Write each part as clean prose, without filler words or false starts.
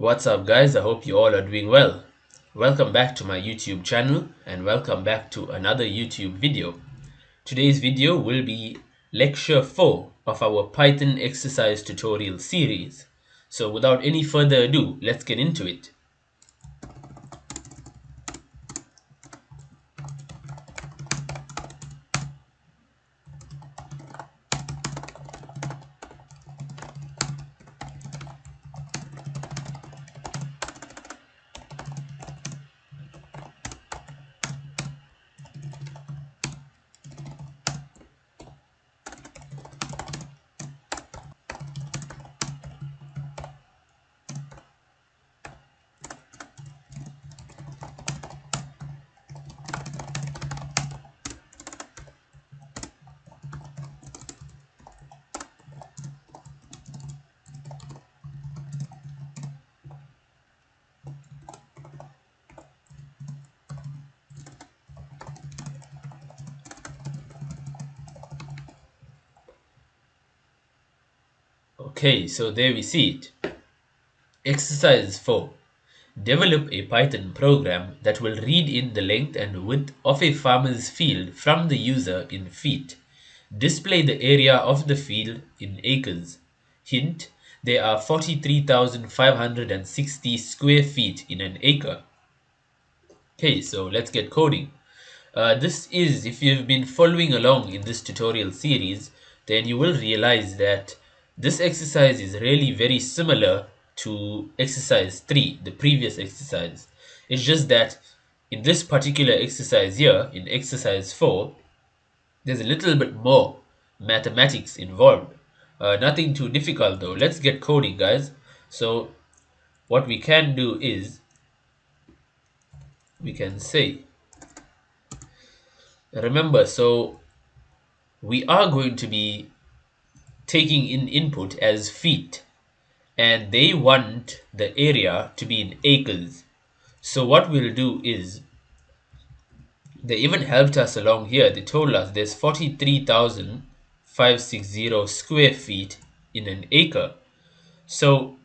What's up, guys? I hope you all are doing well. Welcome back to my YouTube channel and welcome back to another YouTube video. Today's video will be lecture 4 of our Python exercise tutorial series. So without any further ado, let's get into it. Okay, so there we see it. Exercise 4. Develop a Python program that will read in the length and width of a farmer's field from the user in feet. Display the area of the field in acres. Hint, there are 43,560 square feet in an acre. Okay, so let's get coding. This is, if you've been following along in this tutorial series, then you will realize that this exercise is really very similar to exercise 3, the previous exercise. It's just that in this particular exercise here, in exercise 4, there's a little bit more mathematics involved. Nothing too difficult though. Let's get coding, guys. So what we can do is we can say, remember, so we are going to be taking in input as feet, and they want the area to be in acres. So what we'll do is, they even helped us along here. They told us there's 43,560 square feet in an acre. So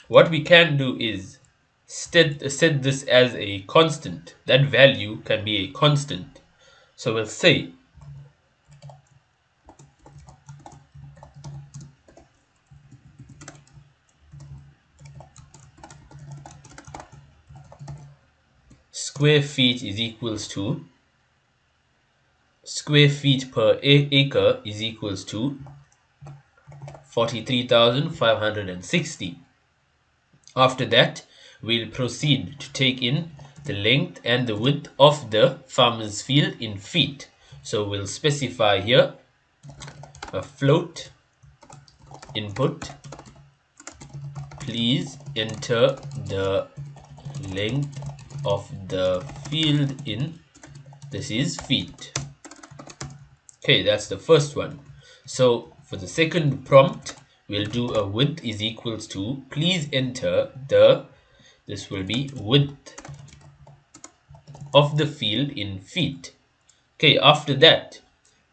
what we can do is set this as a constant. That value can be a constant. So we'll say square feet is equals to square feet per acre is equals to 43,560. After that, we'll proceed to take in the length and the width of the farmer's field in feet. So we'll specify here a float input. Please enter the length of the field in, this is feet. Okay, that's the first one. So for the second prompt, we'll do a width is equals to, please enter the, this will be width of the field in feet. Okay, after that,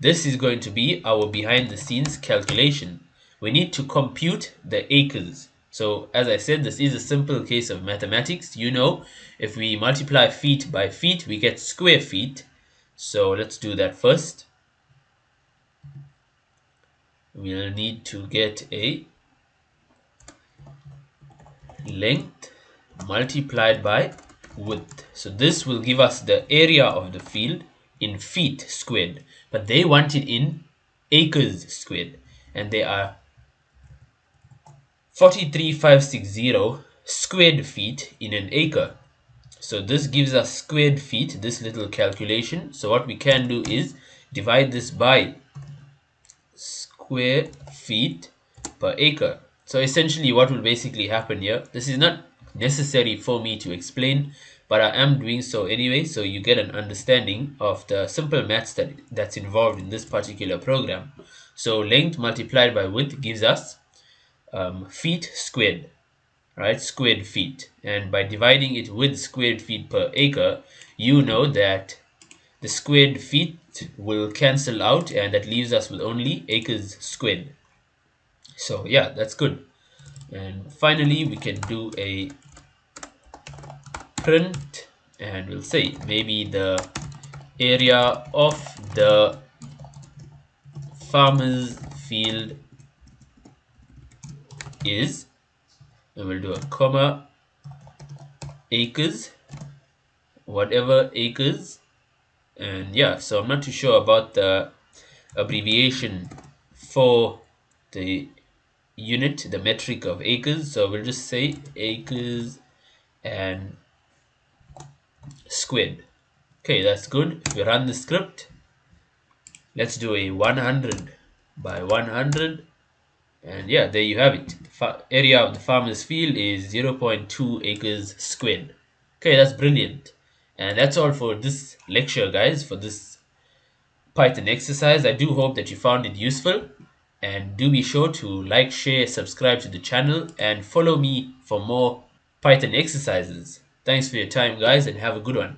this is going to be our behind the scenes calculation. We need to compute the acres. So as I said, this is a simple case of mathematics. You know, if we multiply feet by feet, we get square feet. So let's do that first. We'll need to get a length multiplied by width. So this will give us the area of the field in feet squared, but they want it in acres squared, and they are 43,560 squared feet in an acre. So this gives us squared feet, this little calculation. So what we can do is divide this by square feet per acre. So essentially what will basically happen here, this is not necessary for me to explain, but I am doing so anyway, so you get an understanding of the simple maths that's involved in this particular program. So length multiplied by width gives us feet squared, right? Squared feet. And by dividing it with squared feet per acre, you know that the squared feet will cancel out, and that leaves us with only acres squared. So yeah, that's good. And finally, we can do a print, and we'll say maybe the area of the farmer's field is, and we'll do a comma, acres, whatever acres. And yeah, so I'm not too sure about the abbreviation for the unit, the metric of acres. So we'll just say acres and squid. Okay, that's good. If we run the script, let's do a 100 by 100. And yeah, there you have it. Area of the farmer's field is 0.2 acres squared. Okay, that's brilliant. And that's all for this lecture, guys, for this Python exercise. I do hope that you found it useful. And do be sure to like, share, subscribe to the channel, and follow me for more Python exercises. Thanks for your time, guys, and have a good one.